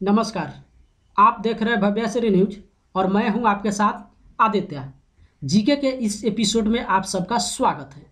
नमस्कार। आप देख रहे हैं भव्यश्री न्यूज और मैं हूं आपके साथ आदित्य। जीके के इस एपिसोड में आप सबका स्वागत है।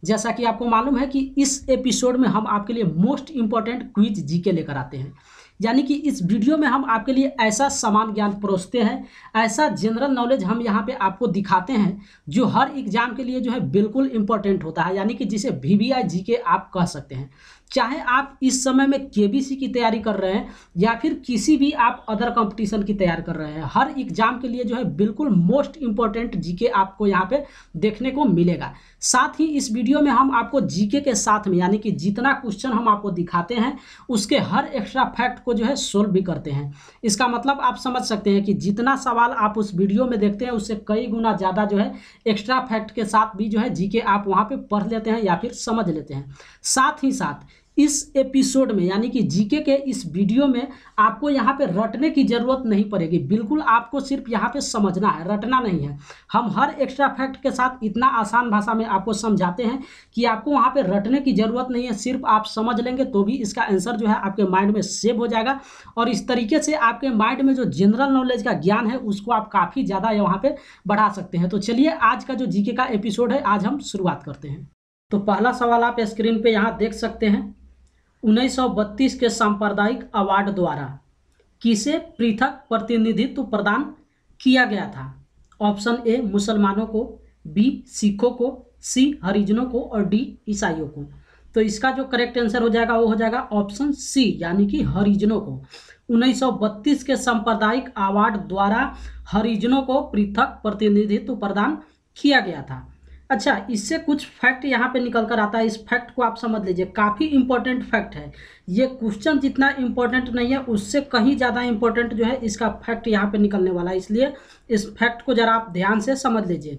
जैसा कि आपको मालूम है कि इस एपिसोड में हम आपके लिए मोस्ट इम्पॉर्टेंट क्विज जीके लेकर आते हैं। यानी कि इस वीडियो में हम आपके लिए ऐसा समान ज्ञान परोसते हैं, ऐसा जनरल नॉलेज हम यहाँ पे आपको दिखाते हैं जो हर एग्जाम के लिए जो है बिल्कुल इम्पोर्टेंट होता है। यानी कि जिसे वीवीआई जीके आप कह सकते हैं। चाहे आप इस समय में केबीसी की तैयारी कर रहे हैं या फिर किसी भी आप अदर कंपटीशन की तैयारी कर रहे हैं, हर एग्जाम के लिए जो है बिल्कुल मोस्ट इम्पोर्टेंट जीके आपको यहाँ पे देखने को मिलेगा। साथ ही इस वीडियो में हम आपको जीके के साथ में यानी कि जितना क्वेश्चन हम आपको दिखाते हैं उसके हर एक्स्ट्रा फैक्ट को जो है सोल्व भी करते हैं। इसका मतलब आप समझ सकते हैं कि जितना सवाल आप उस वीडियो में देखते हैं उससे कई गुना ज़्यादा जो है एक्स्ट्रा फैक्ट के साथ भी जो है जीके आप वहाँ पे पढ़ लेते हैं या फिर समझ लेते हैं। साथ ही साथ इस एपिसोड में यानी कि जीके के इस वीडियो में आपको यहाँ पे रटने की जरूरत नहीं पड़ेगी। बिल्कुल आपको सिर्फ यहाँ पे समझना है, रटना नहीं है। हम हर एक्स्ट्रा फैक्ट के साथ इतना आसान भाषा में आपको समझाते हैं कि आपको वहाँ पे रटने की जरूरत नहीं है। सिर्फ आप समझ लेंगे तो भी इसका आंसर जो है आपके माइंड में सेव हो जाएगा और इस तरीके से आपके माइंड में जो जनरल नॉलेज का ज्ञान है उसको आप काफ़ी ज़्यादा वहाँ पे बढ़ा सकते हैं। तो चलिए आज का जो जीके का एपिसोड है आज हम शुरुआत करते हैं। तो पहला सवाल आप स्क्रीन पे यहाँ देख सकते हैं। 1932 के सांप्रदायिक अवार्ड द्वारा किसे पृथक प्रतिनिधित्व प्रदान किया गया था? ऑप्शन ए मुसलमानों को, बी सिखों को, सी हरिजनों को और डी ईसाइयों को। तो इसका जो करेक्ट आंसर हो जाएगा वो हो जाएगा ऑप्शन सी यानी कि हरिजनों को। 1932 के सांप्रदायिक अवार्ड द्वारा हरिजनों को पृथक प्रतिनिधित्व प्रदान किया गया था। अच्छा, इससे कुछ फैक्ट यहाँ पे निकल कर आता है। इस फैक्ट को आप समझ लीजिए, काफ़ी इंपॉर्टेंट फैक्ट है ये। क्वेश्चन जितना इंपॉर्टेंट नहीं है उससे कहीं ज़्यादा इंपॉर्टेंट जो है इसका फैक्ट यहाँ पे निकलने वाला है, इसलिए इस फैक्ट को जरा आप ध्यान से समझ लीजिए।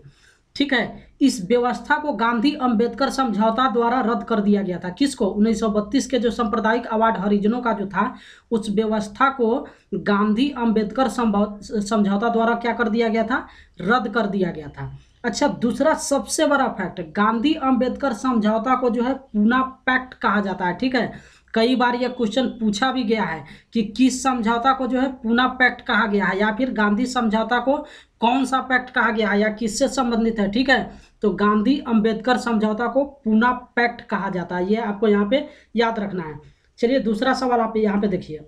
ठीक है, इस व्यवस्था को गांधी अंबेडकर समझौता द्वारा रद्द कर दिया गया था। किसको? 1932 के जो सांप्रदायिक अवार्ड हरिजनों का जो था उस व्यवस्था को गांधी अंबेडकर समझौता द्वारा क्या कर दिया गया था? रद्द कर दिया गया था। अच्छा, दूसरा सबसे बड़ा फैक्ट, गांधी अंबेडकर समझौता को जो है पूना पैक्ट कहा जाता है। ठीक है, कई बार यह क्वेश्चन पूछा भी गया है कि किस समझौता को जो है पूना पैक्ट कहा गया है या फिर गांधी समझौता को कौन सा पैक्ट कहा गया है या किससे संबंधित है। ठीक है, तो गांधी अंबेडकर समझौता को पूना पैक्ट कहा जाता है, ये आपको यहाँ पे याद रखना है। चलिए दूसरा सवाल आप यहाँ पे देखिए।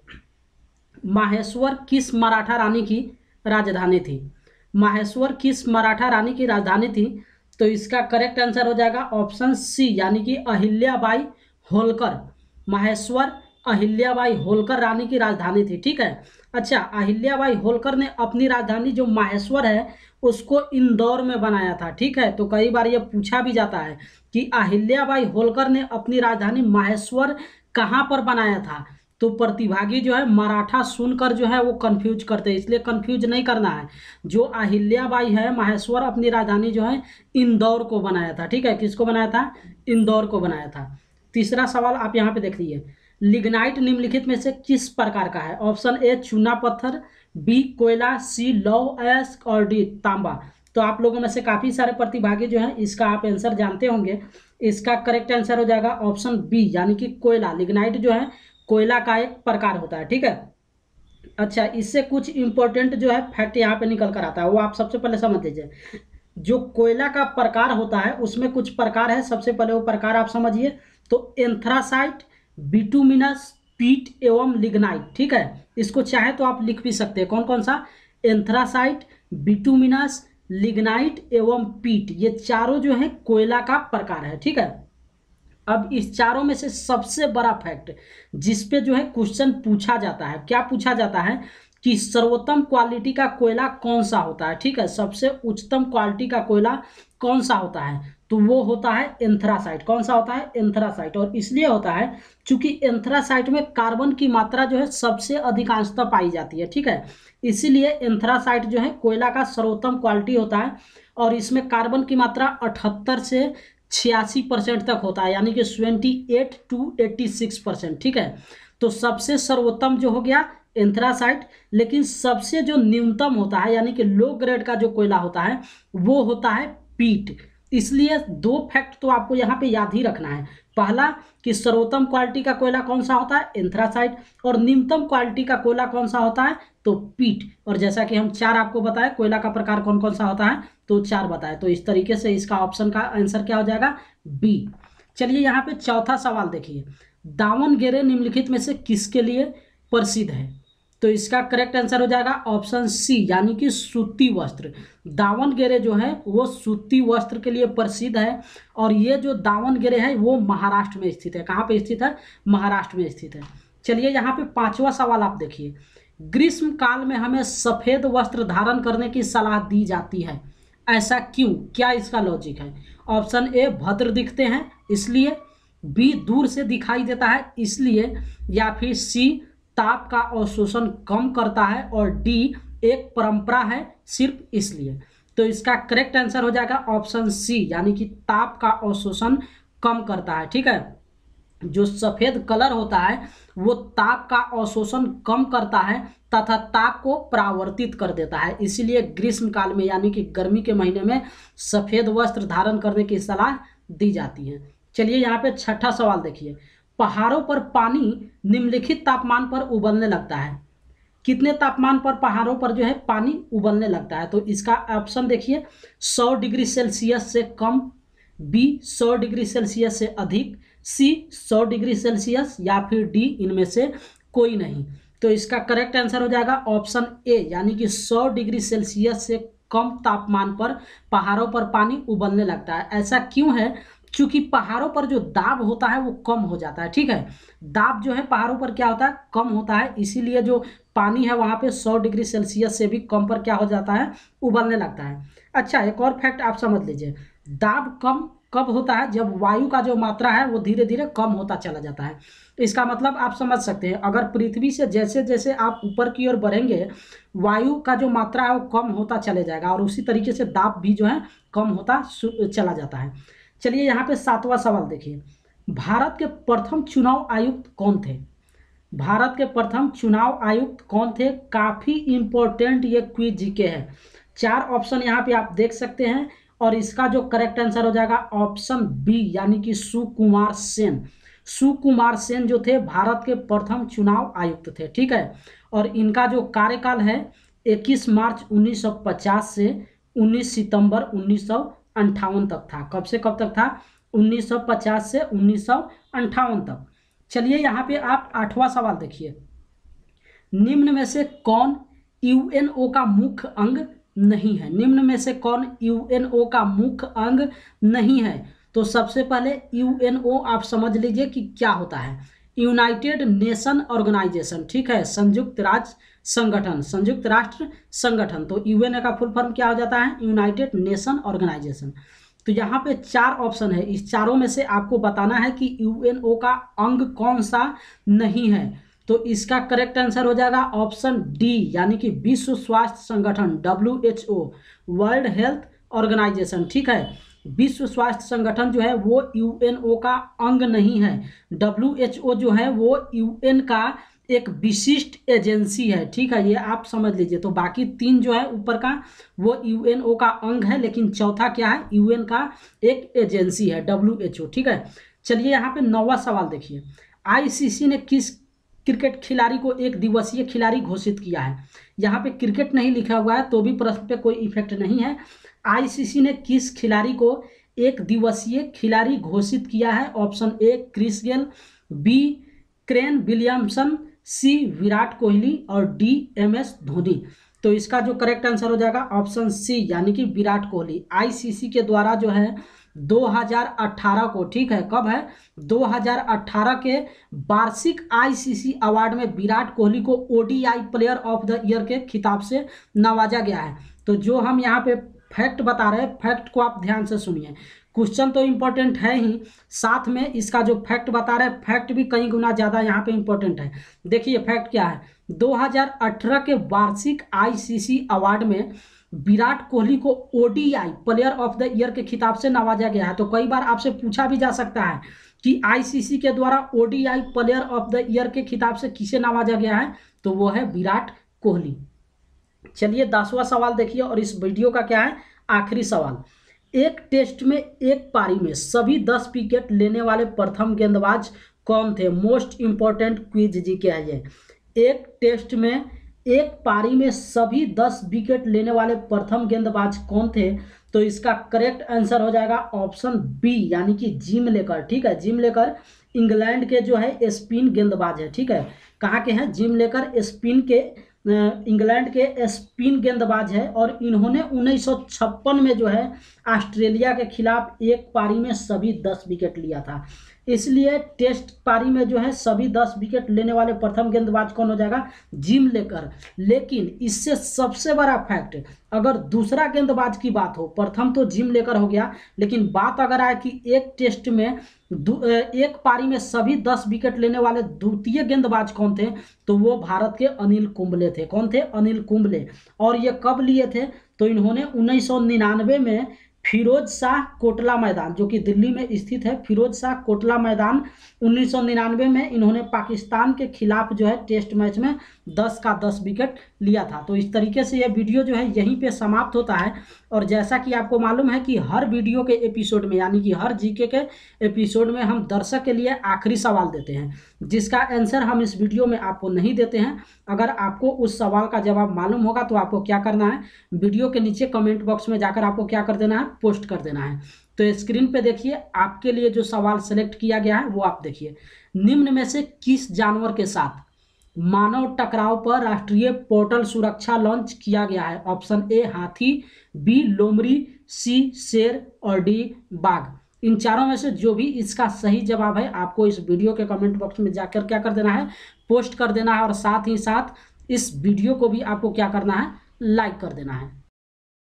माहेश्वर किस मराठा रानी की राजधानी थी? माहेश्वर किस मराठा रानी की राजधानी थी? तो इसका करेक्ट आंसर हो जाएगा ऑप्शन सी यानी कि अहिल्याबाई होलकर। माहेश्वर अहिल्याबाई होलकर रानी की राजधानी थी। ठीक है, अच्छा, अहिल्याबाई होलकर ने अपनी राजधानी जो माहेश्वर है उसको इंदौर में बनाया था। ठीक है, तो कई बार ये पूछा भी जाता है कि अहिल्याबाई होलकर ने अपनी राजधानी माहेश्वर कहाँ पर बनाया था। तो प्रतिभागी जो है मराठा सुनकर जो है वो कंफ्यूज करते हैं, इसलिए कंफ्यूज नहीं करना है। जो अहिल्याबाई है माहेश्वर अपनी राजधानी जो है इंदौर को बनाया था। ठीक है, किसको बनाया था? इंदौर को बनाया था। तीसरा सवाल आप यहाँ पे देख लीजिए। लिग्नाइट निम्नलिखित में से किस प्रकार का है? ऑप्शन ए चूना पत्थर, बी कोयला, सी लौह अयस्क और डी तांबा। तो आप लोगों में से काफ़ी सारे प्रतिभागी जो हैं इसका आप आंसर जानते होंगे। इसका करेक्ट आंसर हो जाएगा ऑप्शन बी यानी कि कोयला। लिग्नाइट जो है कोयला का एक प्रकार होता है। ठीक है, अच्छा, इससे कुछ इंपॉर्टेंट जो है फैक्ट यहाँ पे निकल कर आता है, वो आप सबसे पहले समझ लीजिए। जो कोयला का प्रकार होता है उसमें कुछ प्रकार है, सबसे पहले वो प्रकार आप समझिए। तो एंथ्रासाइट, बिटुमिनस, पीट एवं लिग्नाइट। ठीक है, इसको चाहे तो आप लिख भी सकते हैं। कौन कौन सा? एंथ्रासाइट, बिटुमिनस, लिग्नाइट एवं पीट, ये चारों जो है कोयला का प्रकार है। ठीक है, अब इस चारों में से सबसे बड़ा फैक्ट जिस पे जो है क्वेश्चन पूछा जाता है, क्या पूछा जाता है कि सर्वोत्तम क्वालिटी का कोयला कौन सा होता है। ठीक है, सबसे उच्चतम क्वालिटी का कोयला कौन सा होता है? तो वो होता है एंथ्रासाइट। कौन सा होता है? एंथ्रासाइट। और इसलिए होता है क्योंकि एंथ्रासाइट में कार्बन की मात्रा जो है सबसे अधिकांशतः पाई जाती है। ठीक है, इसीलिए एंथ्रासाइट जो है कोयला का सर्वोत्तम क्वालिटी होता है और इसमें कार्बन की मात्रा 78 से 86% तक होता है, यानी कि 28 to 86%। ठीक है, तो सबसे सर्वोत्तम जो हो गया एंथ्रासाइट, लेकिन सबसे जो न्यूनतम होता है यानी कि लो ग्रेड का जो कोयला होता है वो होता है पीट। इसलिए दो फैक्ट तो आपको यहाँ पे याद ही रखना है। पहला कि सर्वोत्तम क्वालिटी का कोयला कौन सा होता है, एंथ्रासाइट, और निम्नतम क्वालिटी का कोयला कौन सा होता है, तो पीट। और जैसा कि हम 4 आपको बताए कोयला का प्रकार कौन कौन सा होता है, तो 4 बताए। तो इस तरीके से इसका ऑप्शन का आंसर क्या हो जाएगा, बी। चलिए यहाँ पे चौथा सवाल देखिए, दावनगेरे निम्नलिखित में से किसके लिए प्रसिद्ध है, तो इसका करेक्ट आंसर हो जाएगा ऑप्शन सी, यानी कि सूती वस्त्र। दावनगेरे जो है वो सूती वस्त्र के लिए प्रसिद्ध है, और ये जो दावनगेरे है वो महाराष्ट्र में स्थित है। कहाँ पे स्थित है, महाराष्ट्र में स्थित है। चलिए यहाँ पे 5वां सवाल आप देखिए, ग्रीष्म काल में हमें सफेद वस्त्र धारण करने की सलाह दी जाती है, ऐसा क्यों, क्या इसका लॉजिक है। ऑप्शन ए, भद्र दिखते हैं इसलिए, बी, दूर से दिखाई देता है इसलिए, या फिर सी, ताप का अवशोषण कम करता है, और डी, एक परंपरा है सिर्फ इसलिए। तो इसका करेक्ट आंसर हो जाएगा ऑप्शन सी, यानी कि ताप का अवशोषण कम करता है। ठीक है, जो सफेद कलर होता है वो ताप का अवशोषण कम करता है तथा ताप को परावर्तित कर देता है, इसीलिए ग्रीष्म काल में यानी कि गर्मी के महीने में सफेद वस्त्र धारण करने की सलाह दी जाती है। चलिए यहाँ पे 6ठा सवाल देखिए, पहाड़ों पर पानी निम्नलिखित तापमान पर उबलने लगता है, कितने तापमान पर पहाड़ों पर जो है पानी उबलने लगता है, तो इसका ऑप्शन देखिए, 100 डिग्री सेल्सियस से कम, बी 100 डिग्री सेल्सियस से अधिक, सी 100 डिग्री सेल्सियस, या फिर डी इनमें से कोई नहीं। तो इसका करेक्ट आंसर हो जाएगा ऑप्शन ए, यानी कि 100 डिग्री सेल्सियस से कम तापमान पर पहाड़ों पर पानी उबलने लगता है। ऐसा क्यों है, क्योंकि पहाड़ों पर जो दाब होता है वो कम हो जाता है। ठीक है, दाब जो है पहाड़ों पर क्या होता है, कम होता है, इसीलिए जो पानी है वहाँ पे 100 डिग्री सेल्सियस से भी कम पर क्या हो जाता है, उबलने लगता है। अच्छा, एक और फैक्ट आप समझ लीजिए, दाब कम कब होता है, जब वायु का जो मात्रा है वो धीरे धीरे कम होता चला जाता है। इसका मतलब आप समझ सकते हैं, अगर पृथ्वी से जैसे जैसे आप ऊपर की ओर बढ़ेंगे वायु का जो मात्रा है वो कम होता चले जाएगा, और उसी तरीके से दाब भी जो है कम होता चला जाता है। चलिए यहाँ पे 7वां सवाल देखिए, भारत के प्रथम चुनाव आयुक्त कौन थे, भारत के प्रथम चुनाव आयुक्त कौन थे, काफी इंपॉर्टेंट ये क्विज जीके है। 4 ऑप्शन यहाँ पे आप देख सकते हैं, और इसका जो करेक्ट आंसर हो जाएगा ऑप्शन बी, यानी कि सुकुमार सेन। सुकुमार सेन जो थे भारत के प्रथम चुनाव आयुक्त थे। ठीक है, और इनका जो कार्यकाल है 21 मार्च 1950 से 19 सितंबर 1958 तक था। कब से कब तक था, 1950 से 1958 तक। चलिए यहाँ पे आप 8वां सवाल देखिए, निम्न में से कौन यूएनओ का मुख्य अंग नहीं है, निम्न में से कौन यूएनओ का मुख्य अंग नहीं है। तो सबसे पहले यूएनओ आप समझ लीजिए कि क्या होता है, यूनाइटेड नेशन ऑर्गेनाइजेशन। ठीक है, संयुक्त राष्ट्र संगठन, संयुक्त राष्ट्र संगठन। तो यूएनओ का फुल फॉर्म क्या हो जाता है, यूनाइटेड नेशन ऑर्गेनाइजेशन। तो यहाँ पे 4 ऑप्शन है, इस चारों में से आपको बताना है कि यूएनओ का अंग कौन सा नहीं है। तो इसका करेक्ट आंसर हो जाएगा ऑप्शन डी, यानी कि विश्व स्वास्थ्य संगठन, WHO, वर्ल्ड हेल्थ ऑर्गेनाइजेशन। ठीक है, विश्व स्वास्थ्य संगठन जो है वो यूएनओ का अंग नहीं है। WHO जो है वो यूएन का एक विशिष्ट एजेंसी है। ठीक है, ये आप समझ लीजिए। तो बाकी 3 जो है ऊपर का वो यूएनओ का अंग है, लेकिन चौथा क्या है, यूएन का एक एजेंसी है, WHO। ठीक है, चलिए यहाँ पे 9वां सवाल देखिए, आईसीसी ने किस क्रिकेट खिलाड़ी को एक दिवसीय खिलाड़ी घोषित किया है। यहाँ पे क्रिकेट नहीं लिखा हुआ है तो भी प्रश्न पे कोई इफेक्ट नहीं है। आईसीसी ने किस खिलाड़ी को एक दिवसीय खिलाड़ी घोषित किया है। Option A Chris Gayle, B Kane Williamson, C Virat Kohli, और डी MS धोनी। तो इसका जो करेक्ट आंसर हो जाएगा ऑप्शन सी, यानी कि विराट कोहली। आईसीसी के द्वारा जो है 2018 को, ठीक है, कब है, 2018 के वार्षिक आईसीसी अवार्ड में विराट कोहली को ODI player of the year के खिताब से नवाजा गया है। तो जो हम यहाँ पे फैक्ट बता रहे हैं, फैक्ट को आप ध्यान से सुनिए, क्वेश्चन तो इंपॉर्टेंट है ही, साथ में इसका जो फैक्ट बता रहे हैं फैक्ट भी कई गुना ज़्यादा यहाँ पे इंपॉर्टेंट है। देखिए फैक्ट क्या है, 2018 के वार्षिक आईसीसी अवार्ड में विराट कोहली को ODI player of the year के खिताब से नवाजा गया है। तो कई बार आपसे पूछा भी जा सकता है कि आईसीसी के द्वारा ODI player of the year के खिताब से किसे नवाजा गया है, तो वो है विराट कोहली। चलिए 10वां सवाल देखिए, और इस वीडियो का क्या है, आखिरी सवाल। एक टेस्ट में एक पारी में सभी 10 विकेट लेने वाले प्रथम गेंदबाज कौन थे? मोस्ट इंपॉर्टेंट क्विज जीके है ये। एक टेस्ट में एक पारी में सभी 10 विकेट लेने वाले प्रथम गेंदबाज कौन थे? तो इसका करेक्ट आंसर हो जाएगा ऑप्शन बी, यानी कि जिम लेकर। ठीक है, जिम लेकर इंग्लैंड के जो है स्पिन गेंदबाज है। ठीक है, कहाँ के हैं? जिम लेकर स्पिन के इंग्लैंड के स्पिन गेंदबाज है और इन्होंने 1956 में जो है ऑस्ट्रेलिया के खिलाफ एक पारी में सभी 10 विकेट लिया था। इसलिए टेस्ट पारी में जो है सभी 10 विकेट लेने वाले प्रथम गेंदबाज कौन हो जाएगा? जिम लेकर। लेकिन इससे सबसे बड़ा फैक्ट, अगर दूसरा गेंदबाज की बात हो, प्रथम तो जिम लेकर हो गया, लेकिन बात अगर आए कि एक टेस्ट में एक पारी में सभी 10 विकेट लेने वाले द्वितीय गेंदबाज कौन थे? तो वो भारत के अनिल कुंबले थे। कौन थे? अनिल कुंबले। और ये कब लिए थे? तो इन्होंने 1999 में फिरोज शाह कोटला मैदान, जो कि दिल्ली में स्थित है, फिरोज शाह कोटला मैदान 1999 में इन्होंने पाकिस्तान के खिलाफ जो है टेस्ट मैच में 10 का 10 विकेट लिया था। तो इस तरीके से यह वीडियो जो है यहीं पे समाप्त होता है। और जैसा कि आपको मालूम है कि हर वीडियो के एपिसोड में, यानी कि हर जीके के एपिसोड में हम दर्शक के लिए आखिरी सवाल देते हैं, जिसका आंसर हम इस वीडियो में आपको नहीं देते हैं। अगर आपको उस सवाल का जवाब मालूम होगा तो आपको क्या करना है, वीडियो के नीचे कमेंट बॉक्स में जाकर आपको क्या कर देना है? पोस्ट कर देना है। तो स्क्रीन पे देखिए, आपके लिए जो सवाल सेलेक्ट किया गया है वो आप देखिए। निम्न में से किस जानवर के साथ मानव टकराव पर राष्ट्रीय पोर्टल सुरक्षा लॉन्च किया गया है? ऑप्शन ए हाथी, बी लोमड़ी, सी शेर और डी बाघ। इन चारों में से जो भी इसका सही जवाब है आपको इस वीडियो के कमेंट बॉक्स में जाकर क्या कर देना है? पोस्ट कर देना है। और साथ ही साथ इस वीडियो को भी आपको क्या करना है? लाइक कर देना है।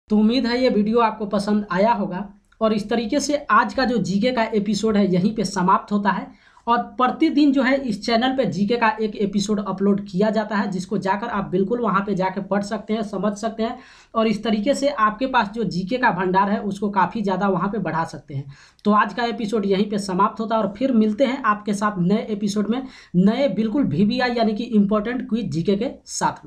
तो उम्मीद है ये वीडियो आपको पसंद आया होगा। और इस तरीके से आज का जो जीके का एपिसोड है यहीं पे समाप्त होता है। और प्रतिदिन जो है इस चैनल पे जीके का एक एपिसोड अपलोड किया जाता है, जिसको जाकर आप बिल्कुल वहाँ पे जाकर पढ़ सकते हैं, समझ सकते हैं और इस तरीके से आपके पास जो जीके का भंडार है उसको काफ़ी ज़्यादा वहाँ पे बढ़ा सकते हैं। तो आज का एपिसोड यहीं पे समाप्त होता है और फिर मिलते हैं आपके साथ नए एपिसोड में, नए बिल्कुल VVI यानी कि इंपॉर्टेंट क्विज जीके के साथ में।